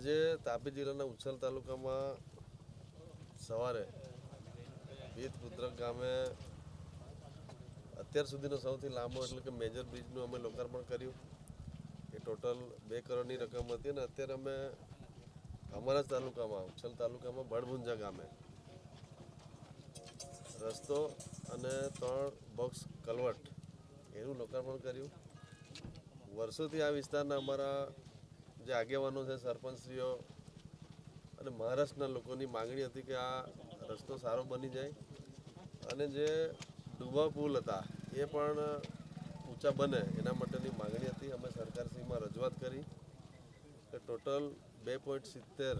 આજે તાપી જિલ્લાના ઉચ્છલ તાલુકામાં સવારે બીતપુત્રક ગામે અત્યાર સુધીનો સૌથી લાંબો એટલે કે મેજર બ્રિજનું અમે લોકાર્પણ કર્યું. એ ટોટલ 2 કરોડની રકમ હતી અને અત્યારે અમે અમારા તાલુકામાં ઉચ્છલ તાલુકામાં બળભુંજા ગામે રસ્તો અને 3 બોક્સ કલવટ એનું લોકાર્પણ કર્યું. વર્ષોથી આ વિસ્તારના અમારા જે આગેવાનો છે, સરપંચશ્રીઓ અને મહારાષ્ટ્રના લોકોની માગણી હતી કે આ રસ્તો સારો બની જાય અને જે ડૂબા પુલ હતા એ પણ ઊંચા બને એના માટેની માગણી હતી. અમે સરકારશ્રીમાં રજૂઆત કરી કે ટોટલ 2.70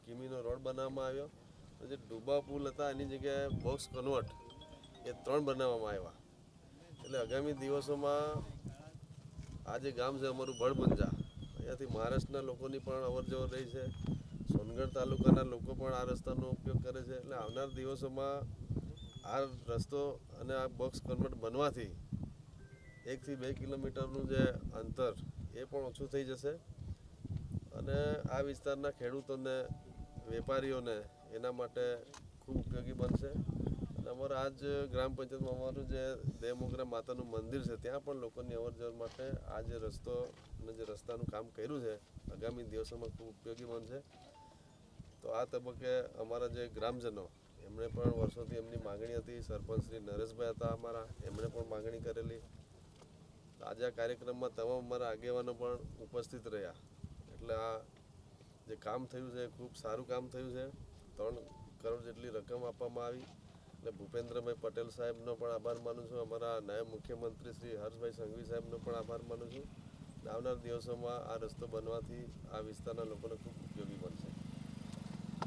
કિમીનો રોડ બનાવવામાં આવ્યો. જે ડૂબા પુલ હતા એની જગ્યાએ બોક્સ કન્વર્ટ એ 3 બનાવવામાં આવ્યા. એટલે આગામી દિવસોમાં આ જે ગામ છે અમારું બળભુંજા, અહીંયાથી મહારાષ્ટ્રના લોકોની પણ અવરજવર રહી છે. સોનગઢ તાલુકાના લોકો પણ આ રસ્તાનો ઉપયોગ કરે છે. એટલે આવનાર દિવસોમાં આ રસ્તો અને આ બોક્સ કન્વર્ટ બનવાથી 1 થી 2 કિલોમીટરનું જે અંતર એ પણ ઓછું થઈ જશે અને આ વિસ્તારના ખેડૂતોને, વેપારીઓને એના માટે ખૂબ ઉપયોગી બનશે. અને અમારા આ જ ગ્રામ પંચાયતમાં અમારું જે દેવમોગરા માતાનું મંદિર છે ત્યાં પણ લોકોની અવરજવર માટે આ જે રસ્તો અને જે રસ્તાનું કામ કર્યું છે આગામી દિવસોમાં ખૂબ ઉપયોગી બનશે. તો આ તબક્કે અમારા જે ગ્રામજનો એમણે પણ વર્ષોથી એમની માગણી હતી. સરપંચ શ્રી નરેશભાઈ હતા અમારા, એમણે પણ માગણી કરેલી. આજે આ કાર્યક્રમમાં તમામ અમારા આગેવાનો પણ ઉપસ્થિત રહ્યા. એટલે આ જે કામ થયું છે ખૂબ સારું કામ થયું છે. 3 કરોડ જેટલી રકમ આપવામાં આવી. એટલે ભૂપેન્દ્રભાઈ પટેલ સાહેબનો પણ આભાર માનું છું. અમારા નાયબ મુખ્યમંત્રી શ્રી હર્ષભાઈ સંઘવી સાહેબનો પણ આભાર માનું છું. આવનાર દિવસોમાં આ રસ્તો બનવાથી આ વિસ્તારના લોકોને ખૂબ ઉપયોગી